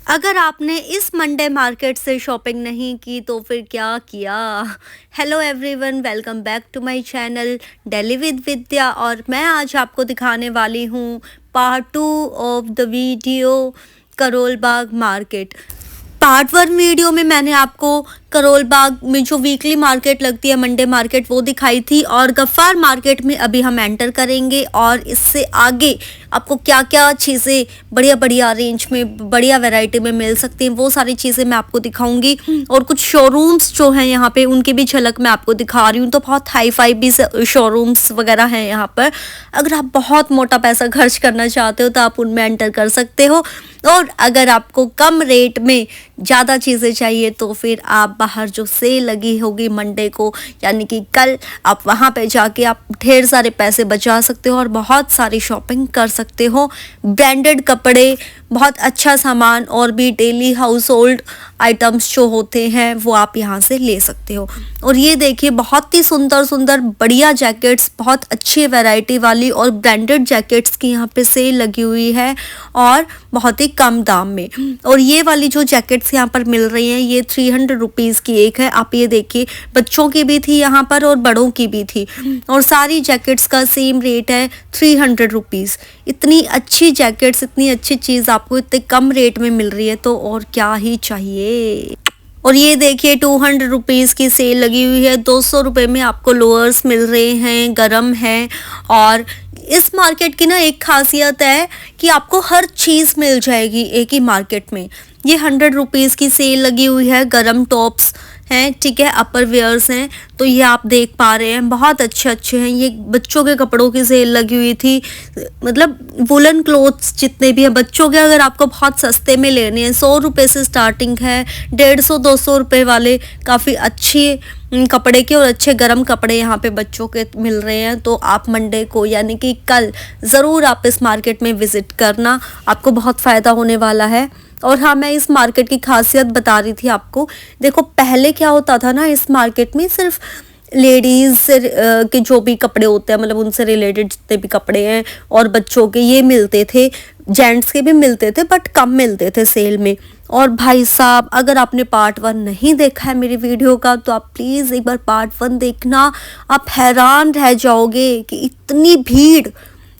अगर आपने इस मंडे मार्केट से शॉपिंग नहीं की तो फिर क्या किया। Hello everyone, welcome back to my channel daily with Vidya. और मैं आज आपको दिखाने वाली हूँ part 2 of the video Karol Bagh market. Part 1 video में मैंने आपको करोल बाग में जो वीकली मार्केट लगती है मंडे मार्केट वो दिखाई थी, और गफ्फार मार्केट में अभी हम एंटर करेंगे और इससे आगे आपको क्या क्या चीज़ें बढ़िया बढ़िया रेंज में बढ़िया वैरायटी में मिल सकती हैं वो सारी चीज़ें मैं आपको दिखाऊंगी। और कुछ शोरूम्स जो हैं यहाँ पे उनकी भी झलक मैं आपको दिखा रही हूँ। तो बहुत हाई फाई भी शोरूम्स वगैरह हैं यहाँ पर। अगर आप बहुत मोटा पैसा खर्च करना चाहते हो तो आप उनमें एंटर कर सकते हो, और अगर आपको कम रेट में ज़्यादा चीज़ें चाहिए तो फिर आप बाहर जो सेल लगी होगी मंडे को यानी कि कल, आप वहाँ पे जाके आप ढेर सारे पैसे बचा सकते हो और बहुत सारी शॉपिंग कर सकते हो। ब्रांडेड कपड़े, बहुत अच्छा सामान और भी डेली हाउस होल्ड आइटम्स जो होते हैं वो आप यहाँ से ले सकते हो। और ये देखिए बहुत ही सुंदर सुंदर बढ़िया जैकेट्स, बहुत अच्छी वैरायटी वाली और ब्रांडेड जैकेट्स की यहाँ पे सेल लगी हुई है और बहुत ही कम दाम में। और ये वाली जो जैकेट्स यहाँ पर मिल रही हैं ये 300 रुपीज़ की एक है। आप ये देखिए बच्चों की भी थी यहाँ पर और बड़ों की भी थी, और सारी जैकेट्स का सेम रेट है 300 रुपीज़। इतनी अच्छी जैकेट्स, इतनी अच्छी चीज़ आपको इतने कम रेट में मिल रही है तो और क्या ही चाहिए। और ये देखिए 200 रुपीज़ की सेल लगी हुई है, 200 रुपये में आपको लोअर्स मिल रहे हैं, गरम है। और इस मार्केट की ना एक खासियत है कि आपको हर चीज़ मिल जाएगी एक ही मार्केट में। ये 100 रुपीज़ की सेल लगी हुई है, गरम टॉप्स हैं, ठीक है, अपर वेयर्स हैं। तो ये आप देख पा रहे हैं बहुत अच्छे अच्छे हैं। ये बच्चों के कपड़ों की सेल लगी हुई थी, मतलब वुलन क्लोथ्स जितने भी हैं बच्चों के, अगर आपको बहुत सस्ते में लेने हैं 100 रुपये से स्टार्टिंग है, 150-200 रुपये वाले काफ़ी अच्छे कपड़े के और अच्छे गर्म कपड़े यहाँ पे बच्चों के मिल रहे हैं। तो आप मंडे को यानी कि कल ज़रूर आप इस मार्केट में विज़िट करना, आपको बहुत फ़ायदा होने वाला है। और हाँ, मैं इस मार्केट की खासियत बता रही थी आपको। देखो पहले क्या होता था ना, इस मार्केट में सिर्फ लेडीज़ से के जो भी कपड़े होते हैं, मतलब उनसे रिलेटेड जितने भी कपड़े हैं और बच्चों के ये मिलते थे, जेंट्स के भी मिलते थे बट कम मिलते थे सेल में। और भाई साहब, अगर आपने पार्ट 1 नहीं देखा है मेरी वीडियो का तो आप प्लीज़ एक बार पार्ट 1 देखना। आप हैरान रह जाओगे कि इतनी भीड़,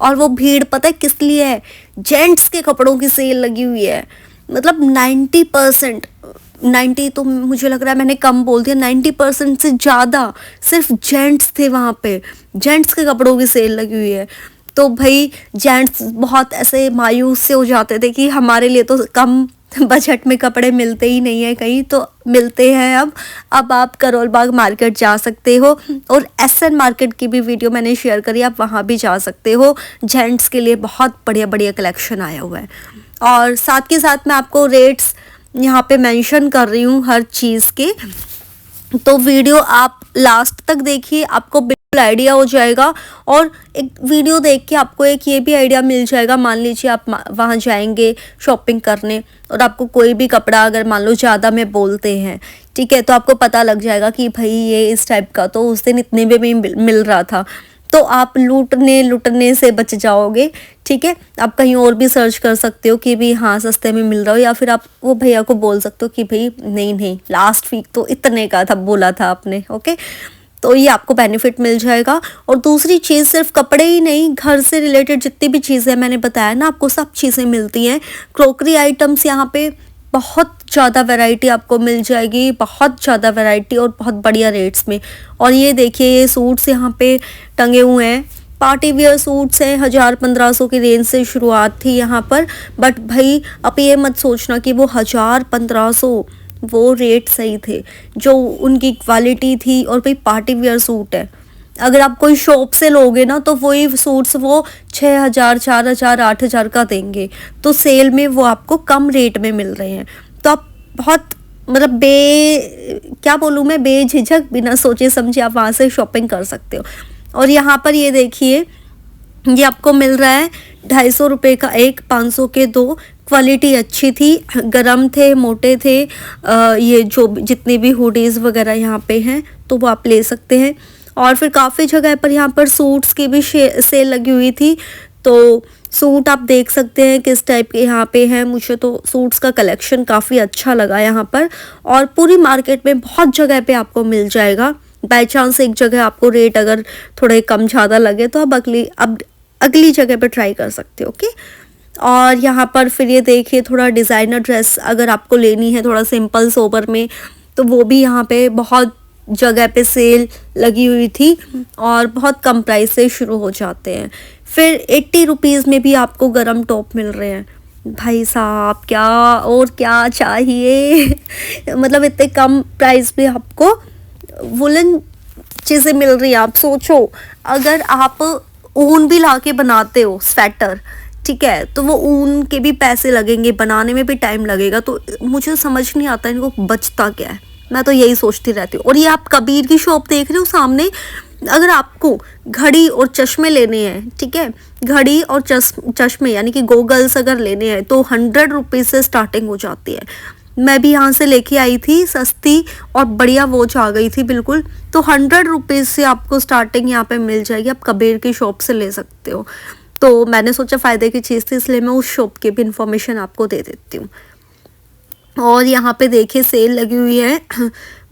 और वो भीड़ पता है किस लिए है, जेंट्स के कपड़ों की सेल लगी हुई है। मतलब 90%, 90 तो मुझे लग रहा है मैंने कम बोल दिया, 90% से ज़्यादा सिर्फ जेंट्स थे वहाँ पे, जेंट्स के कपड़ों की सेल लगी हुई है। तो भाई जेंट्स बहुत ऐसे मायूस से हो जाते थे कि हमारे लिए तो कम बजट में कपड़े मिलते ही नहीं है कहीं, तो मिलते हैं अब आप करोल बाग मार्केट जा सकते हो। और एसएन मार्केट की भी वीडियो मैंने शेयर करी, आप वहाँ भी जा सकते हो। जेंट्स के लिए बहुत बढ़िया बढ़िया कलेक्शन आया हुआ है, और साथ के साथ मैं आपको रेट्स यहाँ पे मेंशन कर रही हूँ हर चीज़ के। तो वीडियो आप लास्ट तक देखिए, आपको बिल्कुल आइडिया हो जाएगा। और एक वीडियो देख के आपको एक ये भी आइडिया मिल जाएगा, मान लीजिए आप वहाँ जाएंगे शॉपिंग करने और आपको कोई भी कपड़ा अगर मान लो ज़्यादा में बोलते हैं, ठीक है, तो आपको पता लग जाएगा कि भाई ये इस टाइप का तो उस दिन इतने में भी मिल रहा था, तो आप लूटने से बच जाओगे। ठीक है, आप कहीं और भी सर्च कर सकते हो कि भी हाँ सस्ते में मिल रहा हो, या फिर आप वो भैया को बोल सकते हो कि भाई नहीं लास्ट वीक तो इतने का था बोला था आपने। ओके, तो ये आपको बेनिफिट मिल जाएगा। और दूसरी चीज़, सिर्फ कपड़े ही नहीं, घर से रिलेटेड जितनी भी चीज़ें मैंने बताया ना आपको, सब चीज़ें मिलती हैं। क्रॉकरी आइटम्स यहाँ पे बहुत ज़्यादा वैरायटी आपको मिल जाएगी, बहुत ज़्यादा वैरायटी और बहुत बढ़िया रेट्स में। और ये देखिए ये सूट्स यहाँ पे टंगे हुए हैं, पार्टी वेयर सूट्स हैं, 1000-1500 की रेंज से शुरुआत थी यहाँ पर। बट भाई आप ये मत सोचना कि वो 1000-1500 वो रेट सही थे, जो उनकी क्वालिटी थी। और भाई पार्टी वेयर सूट है, अगर आप कोई शॉप से लोगे ना तो वही सूट्स वो 6000, 4000, 8000 का देंगे, तो सेल में वो आपको कम रेट में मिल रहे हैं। तो आप बहुत मतलब क्या बोलूँ मैं, बेझिझक बिना सोचे समझे आप वहाँ से शॉपिंग कर सकते हो। और यहाँ पर ये देखिए ये आपको मिल रहा है 250 रुपये का एक, 500 के 2। क्वालिटी अच्छी थी, गरम थे, मोटे थे। ये जो जितने भी हुडीज़ वगैरह यहाँ पे हैं तो वो आप ले सकते हैं। और फिर काफ़ी जगह पर यहाँ पर सूट्स की भी सेल लगी हुई थी, तो सूट आप देख सकते हैं किस टाइप के यहाँ पे हैं। मुझे तो सूट्स का कलेक्शन काफ़ी अच्छा लगा यहाँ पर, और पूरी मार्केट में बहुत जगह पे आपको मिल जाएगा। बाय चांस एक जगह आपको रेट अगर थोड़े कम ज़्यादा लगे तो आप अगली जगह पे ट्राई कर सकते हो। ओके, और यहाँ पर फिर ये देखिए थोड़ा डिज़ाइनर ड्रेस अगर आपको लेनी है थोड़ा सिंपल सोबर में, तो वो भी यहाँ पे बहुत जगह पे सेल लगी हुई थी और बहुत कम प्राइस से शुरू हो जाते हैं। फिर 80 रुपीज़ में भी आपको गरम टॉप मिल रहे हैं। भाई साहब क्या और क्या चाहिए मतलब इतने कम प्राइस पे आपको वुलन चीज़ें मिल रही हैं। आप सोचो अगर आप ऊन भी ला के बनाते हो स्वेटर, ठीक है, तो वो ऊन के भी पैसे लगेंगे, बनाने में भी टाइम लगेगा। तो मुझे समझ नहीं आता इनको बचता क्या है, मैं तो यही सोचती रहती हूँ। और ये आप कबीर की शॉप देख रहे हो सामने, अगर आपको घड़ी और चश्मे लेने हैं, ठीक है, घड़ी और चश्मे यानी कि गोगल्स अगर लेने हैं तो 100 रुपीज़ से स्टार्टिंग हो जाती है। मैं भी यहाँ से लेके आई थी, सस्ती और बढ़िया वॉच आ गई थी बिल्कुल। तो 100 रुपीज़ से आपको स्टार्टिंग यहाँ पे मिल जाएगी, आप कबीर की शॉप से ले सकते हो। तो मैंने सोचा फ़ायदे की चीज़ थी, इसलिए मैं उस शॉप की भी इंफॉर्मेशन आपको दे देती हूँ। और यहाँ पे देखिए सेल लगी हुई है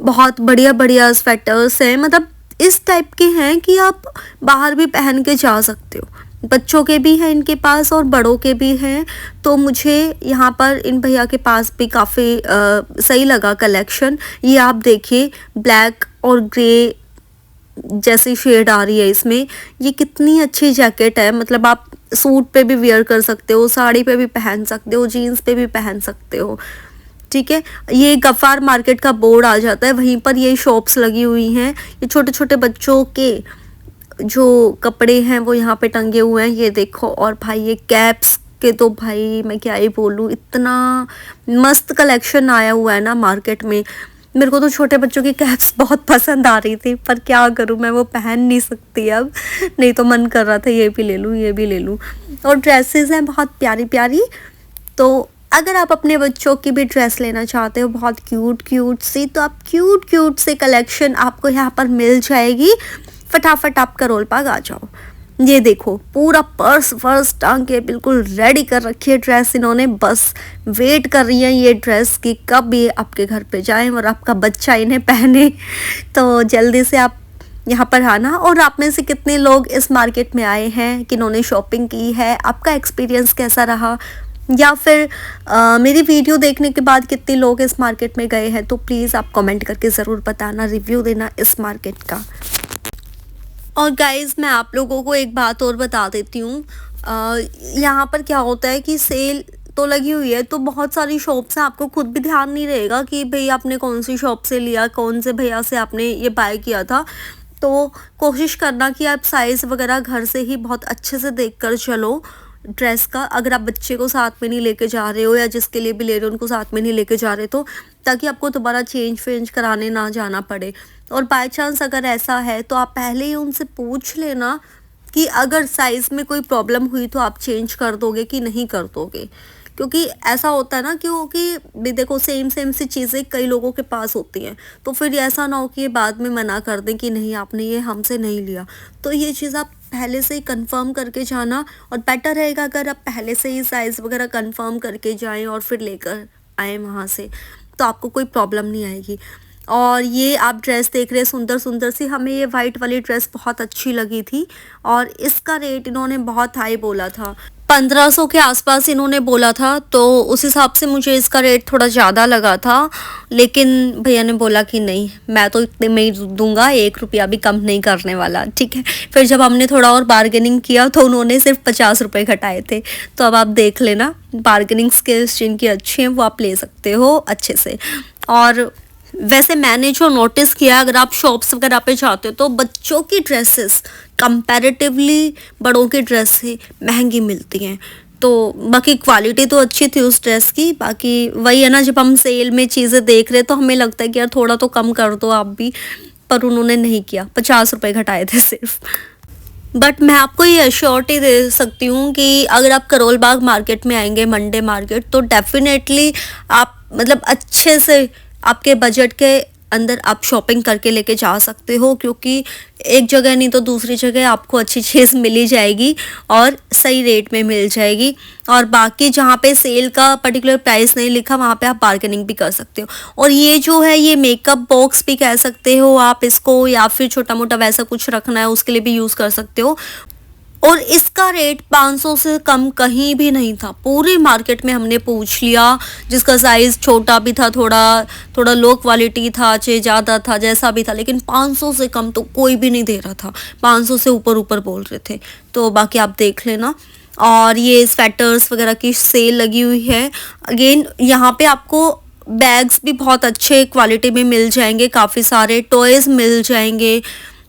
बहुत बढ़िया बढ़िया स्वेटर्स हैं, मतलब इस टाइप के हैं कि आप बाहर भी पहन के जा सकते हो। बच्चों के भी हैं इनके पास और बड़ों के भी हैं। तो मुझे यहाँ पर इन भैया के पास भी काफ़ी सही लगा कलेक्शन। ये आप देखिए ब्लैक और ग्रे जैसी शेड आ रही है इसमें। ये कितनी अच्छी जैकेट है, मतलब आप सूट पे भी वेयर कर सकते हो, साड़ी पे भी पहन सकते हो, जीन्स पे भी पहन सकते हो, ठीक है। ये गफ़ार मार्केट का बोर्ड आ जाता है, वहीं पर ये शॉप्स लगी हुई हैं। ये छोटे छोटे बच्चों के जो कपड़े हैं वो यहाँ पे टंगे हुए हैं, ये देखो। और भाई ये कैप्स के तो भाई मैं क्या ही बोलूँ, इतना मस्त कलेक्शन आया हुआ है ना मार्केट में। मेरे को तो छोटे बच्चों की कैप्स बहुत पसंद आ रही थी, पर क्या करूँ मैं वो पहन नहीं सकती अब, नहीं तो मन कर रहा था ये भी ले लूँ ये भी ले लूँ। और ड्रेसेस हैं बहुत प्यारी प्यारी। तो अगर आप अपने बच्चों की भी ड्रेस लेना चाहते हो बहुत क्यूट क्यूट सी, तो आप क्यूट क्यूट से कलेक्शन आपको यहाँ पर मिल जाएगी। फटाफट आप करोल बाग आ जाओ। ये देखो पूरा पर्स वर्स टांग के बिल्कुल रेडी कर रखी है ड्रेस इन्होंने, बस वेट कर रही है ये ड्रेस कि कब ये आपके घर पे जाएं और आपका बच्चा इन्हें पहने। तो जल्दी से आप यहाँ पर आना। और आप में से कितने लोग इस मार्केट में आए हैं, किन्होंने शॉपिंग की है, आपका एक्सपीरियंस कैसा रहा, या फिर मेरी वीडियो देखने के बाद कितने लोग इस मार्केट में गए हैं, तो प्लीज़ आप कमेंट करके ज़रूर बताना, रिव्यू देना इस मार्केट का। और गाइज़ मैं आप लोगों को एक बात और बता देती हूँ, यहाँ पर क्या होता है कि सेल तो लगी हुई है तो बहुत सारी शॉप्स हैं, आपको खुद भी ध्यान नहीं रहेगा कि भई आपने कौन सी शॉप से लिया, कौन से भैया से आपने ये बाय किया था। तो कोशिश करना कि आप साइज़ वगैरह घर से ही बहुत अच्छे से देख कर चलो ड्रेस का। अगर आप बच्चे को साथ में नहीं लेके जा रहे हो या जिसके लिए भी ले रहे हो उनको साथ में नहीं लेके जा रहे, तो ताकि आपको दोबारा चेंज कराने ना जाना पड़े। और बाय चांस अगर ऐसा है तो आप पहले ही उनसे पूछ लेना कि अगर साइज़ में कोई प्रॉब्लम हुई तो आप चेंज कर दोगे कि नहीं कर दोगे। क्योंकि ऐसा होता है ना, क्योंकि भी देखो सेम सी चीज़ें कई लोगों के पास होती हैं, तो फिर ऐसा ना हो कि ये बाद में मना कर दें कि नहीं आपने ये हमसे नहीं लिया। तो ये चीज़ आप पहले से ही कंफर्म करके जाना, और बेटर रहेगा अगर आप पहले से ही साइज़ वगैरह कंफर्म करके जाएं और फिर लेकर आएँ वहाँ से, तो आपको कोई प्रॉब्लम नहीं आएगी। और ये आप ड्रेस देख रहे हैं सुंदर सुंदर सी, हमें ये वाइट वाली ड्रेस बहुत अच्छी लगी थी और इसका रेट इन्होंने बहुत हाई बोला था, 1500 के आसपास इन्होंने बोला था। तो उस हिसाब से मुझे इसका रेट थोड़ा ज़्यादा लगा था, लेकिन भैया ने बोला कि नहीं मैं तो इतने में ही दूंगा, 1 रुपया भी कम नहीं करने वाला, ठीक है। फिर जब हमने थोड़ा और बार्गेनिंग किया तो उन्होंने सिर्फ 50 रुपये घटाए थे। तो अब आप देख लेना, बार्गेनिंग स्किल्स जिनकी अच्छी हैं वो आप ले सकते हो अच्छे से। और वैसे मैंने जो नोटिस किया, अगर आप शॉप्स वगैरह पे जाते हो तो बच्चों की ड्रेसेस कंपैरेटिवली बड़ों की ड्रेस से महंगी मिलती हैं। तो बाकी क्वालिटी तो अच्छी थी उस ड्रेस की, बाकी वही है ना, जब हम सेल में चीज़ें देख रहे तो हमें लगता है कि यार थोड़ा तो कम कर दो आप भी, पर उन्होंने नहीं किया, 50 रुपये घटाए थे सिर्फ। बट मैं आपको ये एश्योरिटी दे सकती हूँ कि अगर आप करोल बाग मार्केट में आएंगे, मंडे मार्केट, तो डेफिनेटली आप मतलब अच्छे से आपके बजट के अंदर आप शॉपिंग करके लेके जा सकते हो, क्योंकि एक जगह नहीं तो दूसरी जगह आपको अच्छी चीज़ मिल ही जाएगी और सही रेट में मिल जाएगी। और बाकी जहाँ पे सेल का पर्टिकुलर प्राइस नहीं लिखा वहाँ पे आप बार्गेनिंग भी कर सकते हो। और ये जो है ये मेकअप बॉक्स भी कह सकते हो आप इसको, या फिर छोटा मोटा वैसा कुछ रखना है उसके लिए भी यूज़ कर सकते हो। और इसका रेट 500 से कम कहीं भी नहीं था। पूरी मार्केट में हमने पूछ लिया, जिसका साइज़ छोटा भी था, थोड़ा लो क्वालिटी था, चाहे ज़्यादा था, जैसा भी था, लेकिन 500 से कम तो कोई भी नहीं दे रहा था। 500 से ऊपर ऊपर बोल रहे थे। तो बाकी आप देख लेना। और ये स्वेटर्स वगैरह की सेल लगी हुई है। अगेन यहाँ पे आपको बैग्स भी बहुत अच्छे क्वालिटी में मिल जाएंगे, काफ़ी सारे टॉयज़ मिल जाएंगे,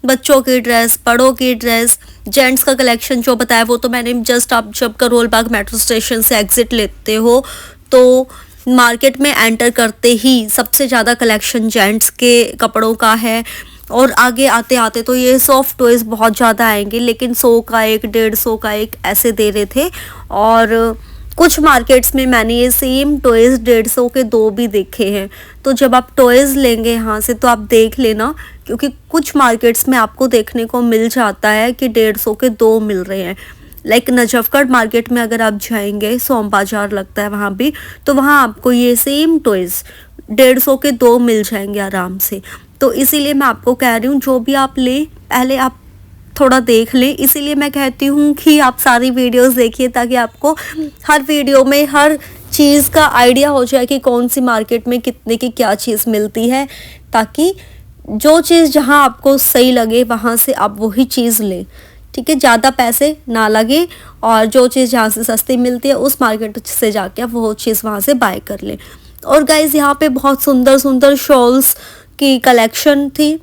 बच्चों की ड्रेस, बड़ों की ड्रेस, जेंट्स का कलेक्शन जो बताया वो तो मैंने जस्ट, आप जब करोल बाग मेट्रो स्टेशन से एग्जिट लेते हो तो मार्केट में एंटर करते ही सबसे ज़्यादा कलेक्शन जेंट्स के कपड़ों का है। और आगे आते आते तो ये सॉफ्ट टॉयज़ बहुत ज़्यादा आएंगे, लेकिन 100 का एक, 150 का एक ऐसे दे रहे थे। और कुछ मार्केट्स में मैंने ये सेम टॉयज़ 150 के 2 भी देखे हैं। तो जब आप टॉयज़ लेंगे यहाँ से तो आप देख लेना, क्योंकि कुछ मार्केट्स में आपको देखने को मिल जाता है कि 150 के 2 मिल रहे हैं। लाइक नजफगढ़ मार्केट में अगर आप जाएंगे, सोम बाजार लगता है वहाँ भी, तो वहाँ आपको ये सेम टॉयज़ 150 के 2 मिल जाएंगे आराम से। तो इसीलिए मैं आपको कह रही हूँ जो भी आप ले पहले आप थोड़ा देख लें। इसीलिए मैं कहती हूँ कि आप सारी वीडियोस देखिए, ताकि आपको हर वीडियो में हर चीज़ का आइडिया हो जाए कि कौन सी मार्केट में कितने की क्या चीज़ मिलती है, ताकि जो चीज़ जहाँ आपको सही लगे वहाँ से आप वही चीज़ लें। ठीक है, ज़्यादा पैसे ना लगे, और जो चीज़ जहाँ से सस्ती मिलती है उस मार्केट से जाके आप वो चीज़ वहाँ से बाय कर लें। और गाइज़ यहाँ पे बहुत सुंदर सुंदर शॉल्स की कलेक्शन थी,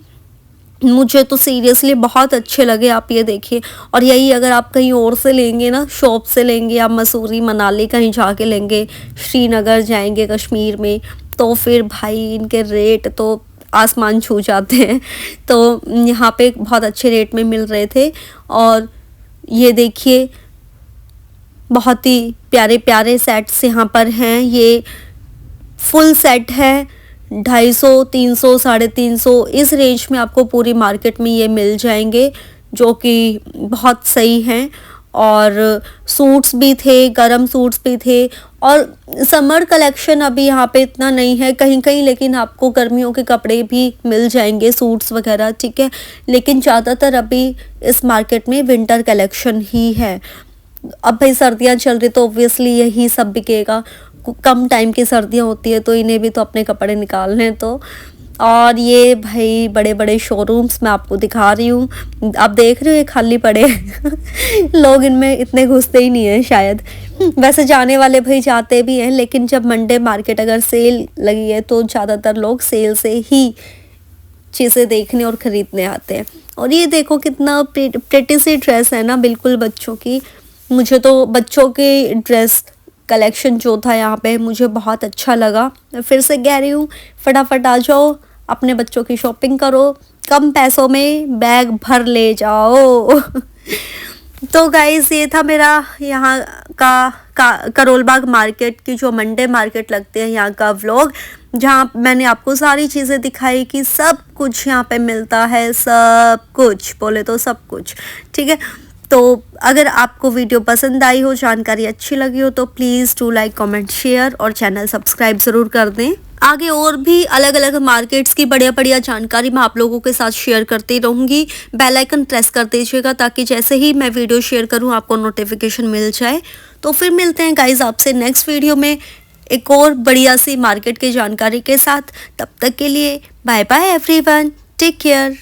मुझे तो सीरियसली बहुत अच्छे लगे। आप ये देखिए। और यही अगर आप कहीं और से लेंगे ना, शॉप से लेंगे, आप मसूरी मनाली कहीं जाके लेंगे, श्रीनगर जाएंगे कश्मीर में, तो फिर भाई इनके रेट तो आसमान छू जाते हैं। तो यहाँ पे बहुत अच्छे रेट में मिल रहे थे। और ये देखिए बहुत ही प्यारे प्यारे सेट्स यहाँ पर हैं। ये फुल सेट है, 250, 300, 350 इस रेंज में आपको पूरी मार्केट में ये मिल जाएंगे, जो कि बहुत सही हैं। और सूट्स भी थे, गरम सूट्स भी थे। और समर कलेक्शन अभी यहाँ पे इतना नहीं है कहीं कहीं, लेकिन आपको गर्मियों के कपड़े भी मिल जाएंगे, सूट्स वगैरह। ठीक है, लेकिन ज़्यादातर अभी इस मार्केट में विंटर कलेक्शन ही है। अब भाई सर्दियाँ चल रही तो ऑब्वियसली यही सब बिकेगा। कम टाइम की सर्दियाँ होती है तो इन्हें भी तो अपने कपड़े निकालने तो। और ये भाई बड़े बड़े शोरूम्स मैं आपको दिखा रही हूँ, आप देख रहे हो ये खाली पड़े लोग इनमें इतने घुसते ही नहीं हैं शायद। वैसे जाने वाले भाई जाते भी हैं, लेकिन जब मंडे मार्केट अगर सेल लगी है तो ज़्यादातर लोग सेल से ही चीज़ें देखने और ख़रीदने आते हैं। और ये देखो कितना प्रेटी सी ड्रेस है ना, बिल्कुल बच्चों की। मुझे तो बच्चों की ड्रेस कलेक्शन जो था यहाँ पे मुझे बहुत अच्छा लगा। मैं फिर से कह रही हूँ, फटाफट आ जाओ, अपने बच्चों की शॉपिंग करो, कम पैसों में बैग भर ले जाओ। तो गाइस ये था मेरा यहाँ का करोल बाग मार्केट की, जो मंडे मार्केट लगते हैं, यहाँ का व्लॉग, जहाँ मैंने आपको सारी चीज़ें दिखाई कि सब कुछ यहाँ पे मिलता है, सब कुछ बोले तो सब कुछ। ठीक है, तो अगर आपको वीडियो पसंद आई हो, जानकारी अच्छी लगी हो, तो please do like, comment, share और चैनल सब्सक्राइब ज़रूर कर दें। आगे और भी अलग अलग मार्केट्स की बढ़िया बढ़िया जानकारी मैं आप लोगों के साथ शेयर करती रहूँगी। बेल आइकन प्रेस कर दीजिएगा, ताकि जैसे ही मैं वीडियो शेयर करूँ आपको नोटिफिकेशन मिल जाए। तो फिर मिलते हैं गाइज आपसे नेक्स्ट वीडियो में एक और बढ़िया सी मार्केट की जानकारी के साथ। तब तक के लिए bye bye everyone, take care.